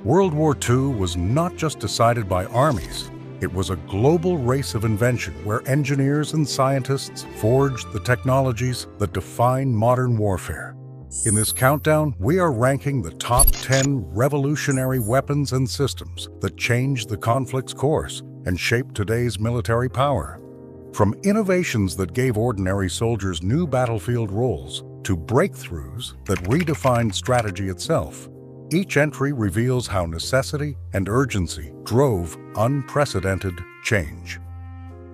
World War II was not just decided by armies. It was a global race of invention where engineers and scientists forged the technologies that define modern warfare. In this countdown, we are ranking the top 10 revolutionary weapons and systems that changed the conflict's course and shaped today's military power. From innovations that gave ordinary soldiers new battlefield roles to breakthroughs that redefined strategy itself, each entry reveals how necessity and urgency drove unprecedented change.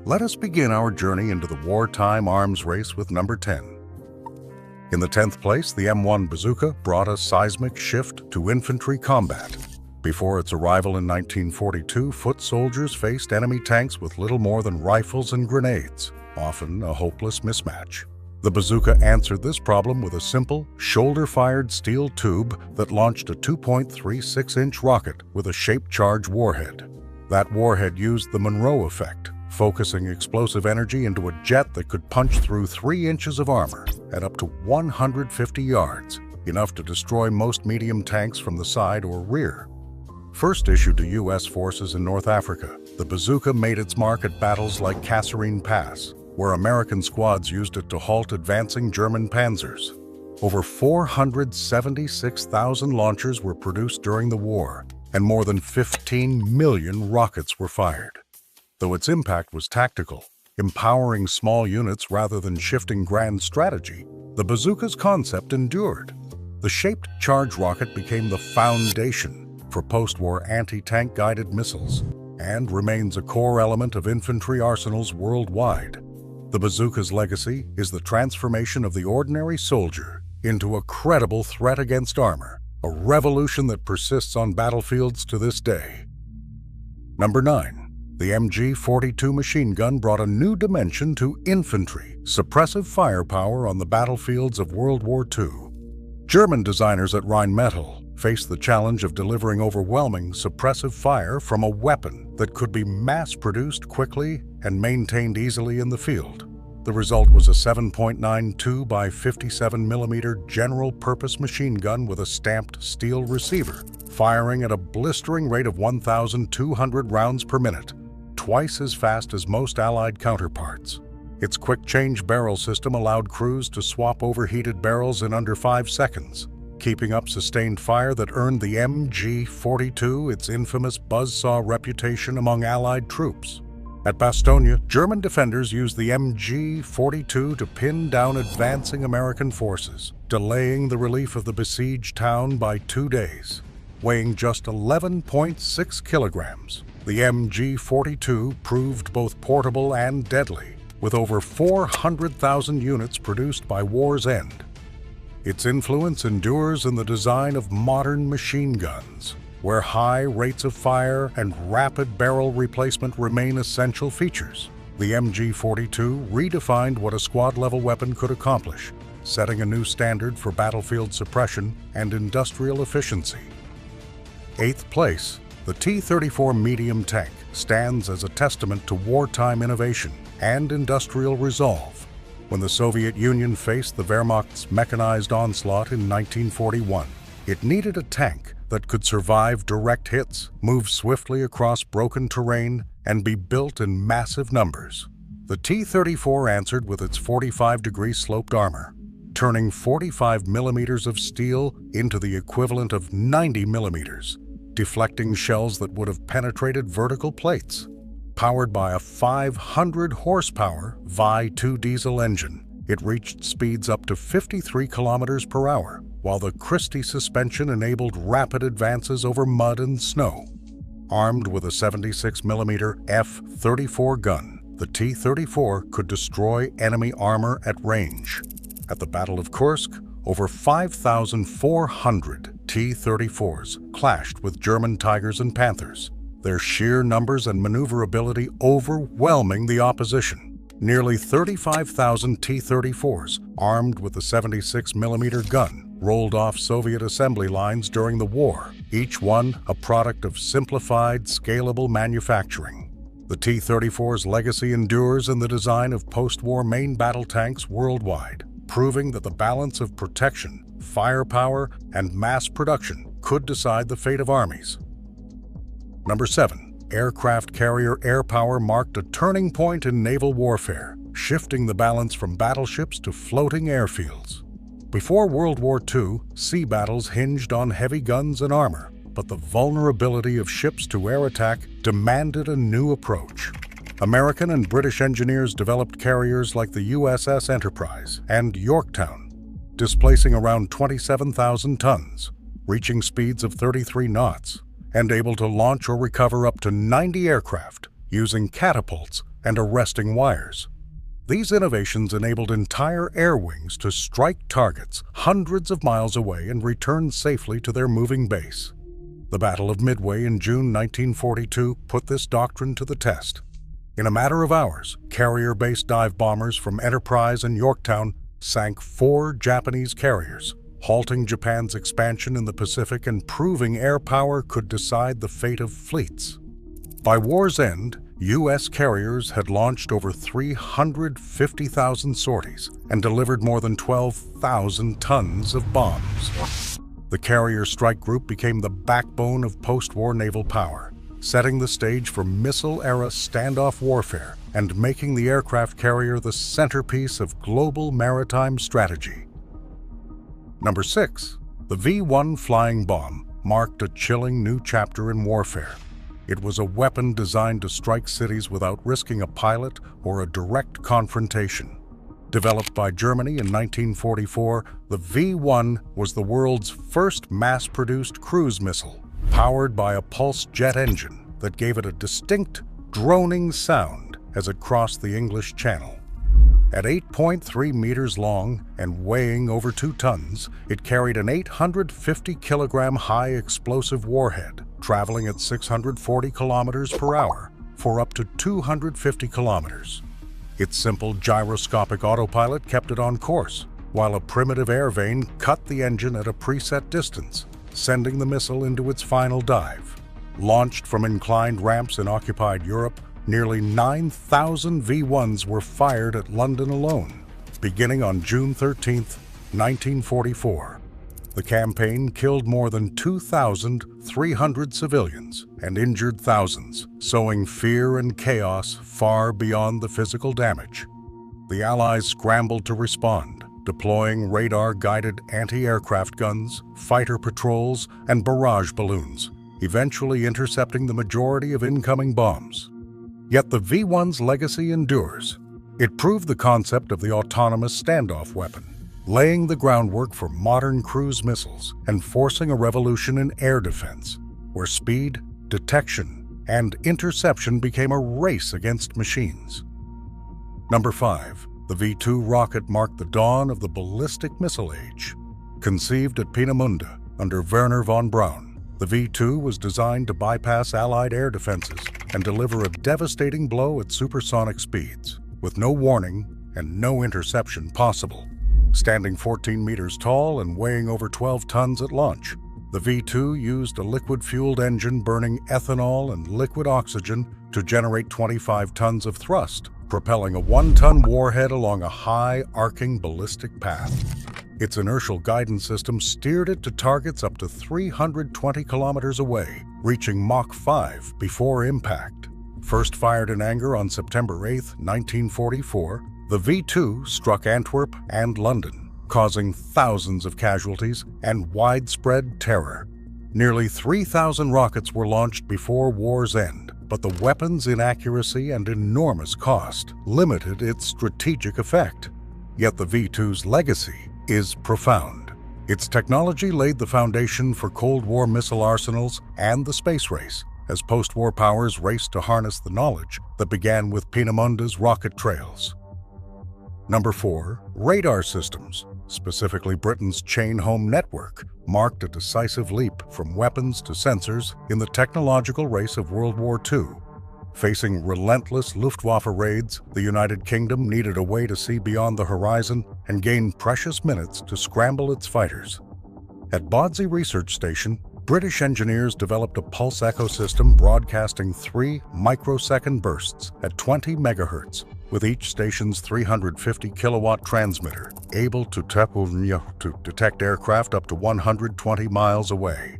Let us begin our journey into the wartime arms race with number 10. In the 10th place, the M1 bazooka brought a seismic shift to infantry combat. Before its arrival in 1942, foot soldiers faced enemy tanks with little more than rifles and grenades, often a hopeless mismatch. The bazooka answered this problem with a simple, shoulder-fired steel tube that launched a 2.36-inch rocket with a shaped charge warhead. That warhead used the Monroe effect, focusing explosive energy into a jet that could punch through 3 inches of armor at up to 150 yards, enough to destroy most medium tanks from the side or rear. First issued to U.S. forces in North Africa, the bazooka made its mark at battles like Kasserine Pass, where American squads used it to halt advancing German panzers. Over 476,000 launchers were produced during the war, and more than 15 million rockets were fired. Though its impact was tactical, empowering small units rather than shifting grand strategy, the bazooka's concept endured. The shaped charge rocket became the foundation for post-war anti-tank guided missiles and remains a core element of infantry arsenals worldwide. The bazooka's legacy is the transformation of the ordinary soldier into a credible threat against armor, a revolution that persists on battlefields to this day. Number 9. The MG-42 machine gun brought a new dimension to infantry, suppressive firepower on the battlefields of World War II. German designers at Rheinmetall faced the challenge of delivering overwhelming suppressive fire from a weapon that could be mass-produced quickly and maintained easily in the field. The result was a 7.92 by 57 millimeter general-purpose machine gun with a stamped steel receiver, firing at a blistering rate of 1,200 rounds per minute, twice as fast as most Allied counterparts. Its quick-change barrel system allowed crews to swap overheated barrels in under 5 seconds, keeping up sustained fire that earned the MG-42 its infamous buzzsaw reputation among Allied troops. At Bastogne, German defenders used the MG-42 to pin down advancing American forces, delaying the relief of the besieged town by 2 days. Weighing just 11.6 kilograms, the MG-42 proved both portable and deadly, with over 400,000 units produced by war's end. Its influence endures in the design of modern machine guns, where high rates of fire and rapid barrel replacement remain essential features. The MG-42 redefined what a squad-level weapon could accomplish, setting a new standard for battlefield suppression and industrial efficiency. 8th place, the T-34 medium tank stands as a testament to wartime innovation and industrial resolve. When the Soviet Union faced the Wehrmacht's mechanized onslaught in 1941, it needed a tank that could survive direct hits, move swiftly across broken terrain, and be built in massive numbers. The T-34 answered with its 45-degree sloped armor, turning 45 millimeters of steel into the equivalent of 90 millimeters, deflecting shells that would have penetrated vertical plates. Powered by a 500-horsepower Vi-2 diesel engine, it reached speeds up to 53 kilometers per hour, while the Christie suspension enabled rapid advances over mud and snow. Armed with a 76mm F-34 gun, the T-34 could destroy enemy armor at range. At the Battle of Kursk, over 5,400 T-34s clashed with German Tigers and Panthers, their sheer numbers and maneuverability overwhelming the opposition. Nearly 35,000 T-34s, armed with the 76mm gun, rolled off Soviet assembly lines during the war, each one a product of simplified, scalable manufacturing. The T-34's legacy endures in the design of post-war main battle tanks worldwide, proving that the balance of protection, firepower, and mass production could decide the fate of armies. Number 7. Aircraft carrier air power marked a turning point in naval warfare, shifting the balance from battleships to floating airfields. Before World War II, sea battles hinged on heavy guns and armor, but the vulnerability of ships to air attack demanded a new approach. American and British engineers developed carriers like the USS Enterprise and Yorktown, displacing around 27,000 tons, reaching speeds of 33 knots, and able to launch or recover up to 90 aircraft using catapults and arresting wires. These innovations enabled entire air wings to strike targets hundreds of miles away and return safely to their moving base. The Battle of Midway in June 1942 put this doctrine to the test. In a matter of hours, carrier-based dive bombers from Enterprise and Yorktown sank 4 Japanese carriers, halting Japan's expansion in the Pacific and proving air power could decide the fate of fleets. By war's end, U.S. carriers had launched over 350,000 sorties and delivered more than 12,000 tons of bombs. The Carrier Strike Group became the backbone of post-war naval power, setting the stage for missile-era standoff warfare and making the aircraft carrier the centerpiece of global maritime strategy. Number 6. The V-1 flying bomb marked a chilling new chapter in warfare. It was a weapon designed to strike cities without risking a pilot or a direct confrontation. Developed by Germany in 1944, the V-1 was the world's first mass-produced cruise missile, powered by a pulse jet engine that gave it a distinct, droning sound as it crossed the English Channel. At 8.3 meters long and weighing over 2 tons, it carried an 850-kilogram high explosive warhead, traveling at 640 kilometers per hour for up to 250 kilometers. Its simple gyroscopic autopilot kept it on course, while a primitive air vane cut the engine at a preset distance, sending the missile into its final dive. Launched from inclined ramps in occupied Europe, nearly 9,000 V-1s were fired at London alone, beginning on June 13, 1944. The campaign killed more than 2,300 civilians and injured thousands, sowing fear and chaos far beyond the physical damage. The Allies scrambled to respond, deploying radar-guided anti-aircraft guns, fighter patrols, and barrage balloons, eventually intercepting the majority of incoming bombs. Yet the V-1's legacy endures. It proved the concept of the autonomous standoff weapon, laying the groundwork for modern cruise missiles and forcing a revolution in air defense, where speed, detection, and interception became a race against machines. Number 5. The V-2 rocket marked the dawn of the ballistic missile age. Conceived at Peenemünde under Wernher von Braun, the V-2 was designed to bypass Allied air defenses and deliver a devastating blow at supersonic speeds, with no warning and no interception possible. Standing 14 meters tall and weighing over 12 tons at launch, the V-2 used a liquid-fueled engine burning ethanol and liquid oxygen to generate 25 tons of thrust, propelling a 1-ton warhead along a high, arcing ballistic path. Its inertial guidance system steered it to targets up to 320 kilometers away, reaching Mach 5 before impact. First fired in anger on September 8, 1944, the V-2 struck Antwerp and London, causing thousands of casualties and widespread terror. Nearly 3,000 rockets were launched before war's end, but the weapon's inaccuracy and enormous cost limited its strategic effect. Yet the V-2's legacy is profound. Its technology laid the foundation for Cold War missile arsenals and the space race, as post-war powers raced to harness the knowledge that began with Peenemunde's rocket trails. Number 4. Radar systems, specifically Britain's chain home network, marked a decisive leap from weapons to sensors in the technological race of World War II. Facing relentless Luftwaffe raids, the United Kingdom needed a way to see beyond the horizon and gain precious minutes to scramble its fighters. At Bodsey Research Station, British engineers developed a pulse echo system broadcasting 3 microsecond bursts at 20 megahertz, with each station's 350 kilowatt transmitter able to detect aircraft up to 120 miles away.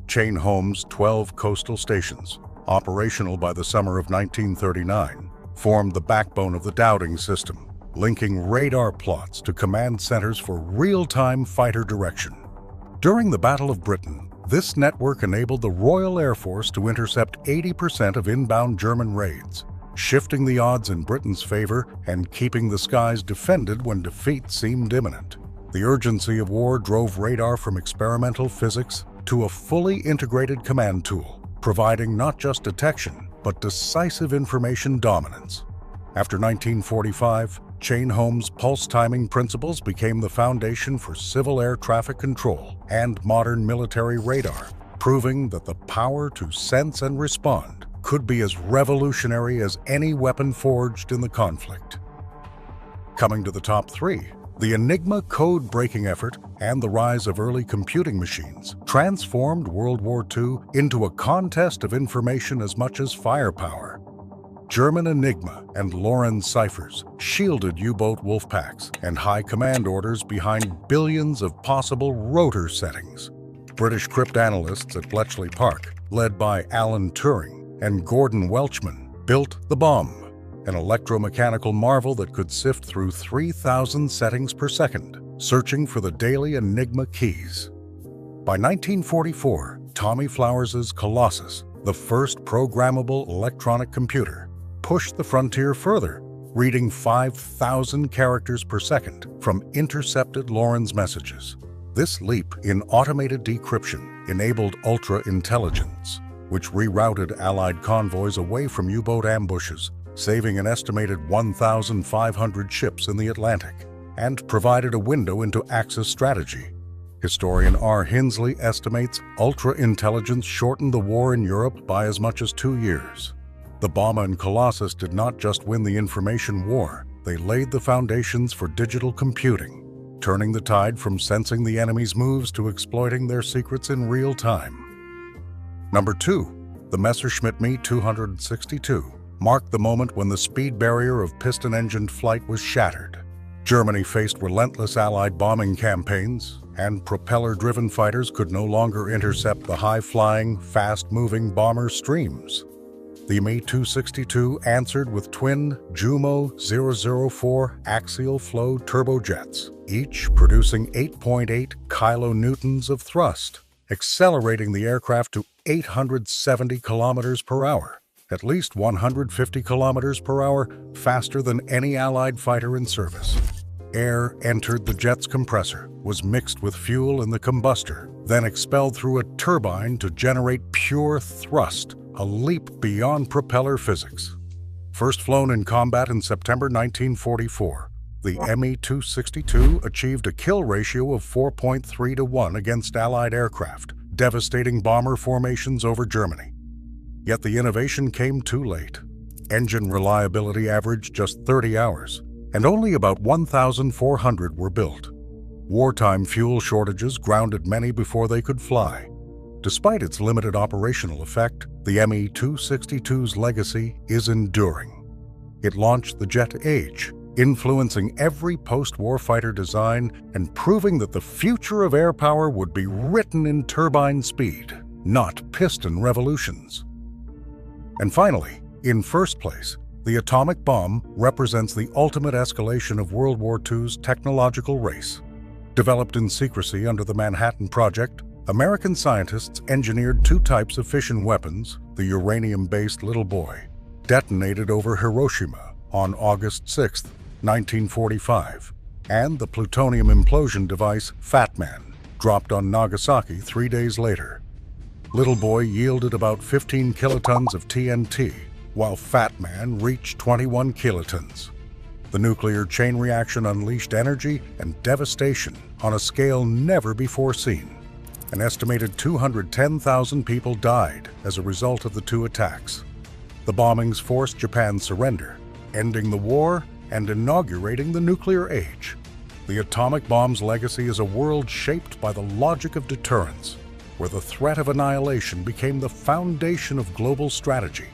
Chain Home's 12 coastal stations, operational by the summer of 1939, formed the backbone of the Dowding system, linking radar plots to command centers for real-time fighter direction. During the Battle of Britain, this network enabled the Royal Air Force to intercept 80% of inbound German raids, shifting the odds in Britain's favor and keeping the skies defended when defeat seemed imminent. The urgency of war drove radar from experimental physics to a fully integrated command tool, providing not just detection, but decisive information dominance. After 1945, Chain Home's pulse timing principles became the foundation for civil air traffic control and modern military radar, proving that the power to sense and respond could be as revolutionary as any weapon forged in the conflict. Coming to the top three, the Enigma code-breaking effort and the rise of early computing machines transformed World War II into a contest of information as much as firepower. German Enigma and Lorenz ciphers shielded U-boat wolfpacks and high command orders behind billions of possible rotor settings. British cryptanalysts at Bletchley Park, led by Alan Turing and Gordon Welchman, built the bomb, an electromechanical marvel that could sift through 3,000 settings per second, searching for the daily Enigma keys. By 1944, Tommy Flowers's Colossus, the first programmable electronic computer, pushed the frontier further, reading 5,000 characters per second from intercepted Lorenz messages. This leap in automated decryption enabled ultra-intelligence, which rerouted Allied convoys away from U-boat ambushes, saving an estimated 1,500 ships in the Atlantic, and provided a window into Axis strategy. Historian R. Hinsley estimates ultra-intelligence shortened the war in Europe by as much as 2 years. The bomb and Colossus did not just win the information war, they laid the foundations for digital computing, turning the tide from sensing the enemy's moves to exploiting their secrets in real time. Number 2, the Messerschmitt Me 262 marked the moment when the speed barrier of piston-engined flight was shattered. Germany faced relentless Allied bombing campaigns, and propeller-driven fighters could no longer intercept the high-flying, fast-moving bomber streams. The Me-262 answered with twin Jumo 004 axial flow turbojets, each producing 8.8 kilonewtons of thrust, accelerating the aircraft to 870 kilometers per hour, at least 150 kilometers per hour faster than any Allied fighter in service. Air entered the jet's compressor, was mixed with fuel in the combustor, then expelled through a turbine to generate pure thrust, a leap beyond propeller physics. First flown in combat in September 1944, the Me-262 achieved a kill ratio of 4.3 to 1 against Allied aircraft, devastating bomber formations over Germany. Yet the innovation came too late. Engine reliability averaged just 30 hours, and only about 1,400 were built. Wartime fuel shortages grounded many before they could fly. Despite its limited operational effect, the Me-262's legacy is enduring. It launched the jet age, influencing every post-war fighter design and proving that the future of air power would be written in turbine speed, not piston revolutions. And finally, in first place, the atomic bomb represents the ultimate escalation of World War II's technological race. Developed in secrecy under the Manhattan Project, American scientists engineered two types of fission weapons, the uranium-based Little Boy, detonated over Hiroshima on August 6, 1945, and the plutonium implosion device Fat Man, dropped on Nagasaki 3 days later. Little Boy yielded about 15 kilotons of TNT, while Fat Man reached 21 kilotons. The nuclear chain reaction unleashed energy and devastation on a scale never before seen. An estimated 210,000 people died as a result of the two attacks. The bombings forced Japan's surrender, ending the war and inaugurating the nuclear age. The atomic bomb's legacy is a world shaped by the logic of deterrence, where the threat of annihilation became the foundation of global strategy.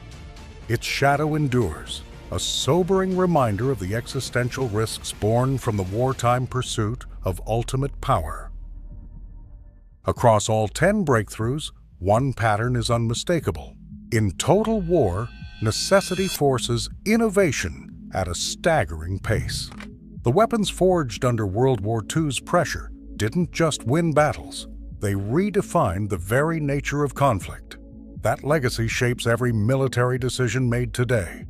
Its shadow endures, a sobering reminder of the existential risks born from the wartime pursuit of ultimate power. Across all 10 breakthroughs, one pattern is unmistakable. In total war, necessity forces innovation at a staggering pace. The weapons forged under World War II's pressure didn't just win battles, they redefined the very nature of conflict. That legacy shapes every military decision made today.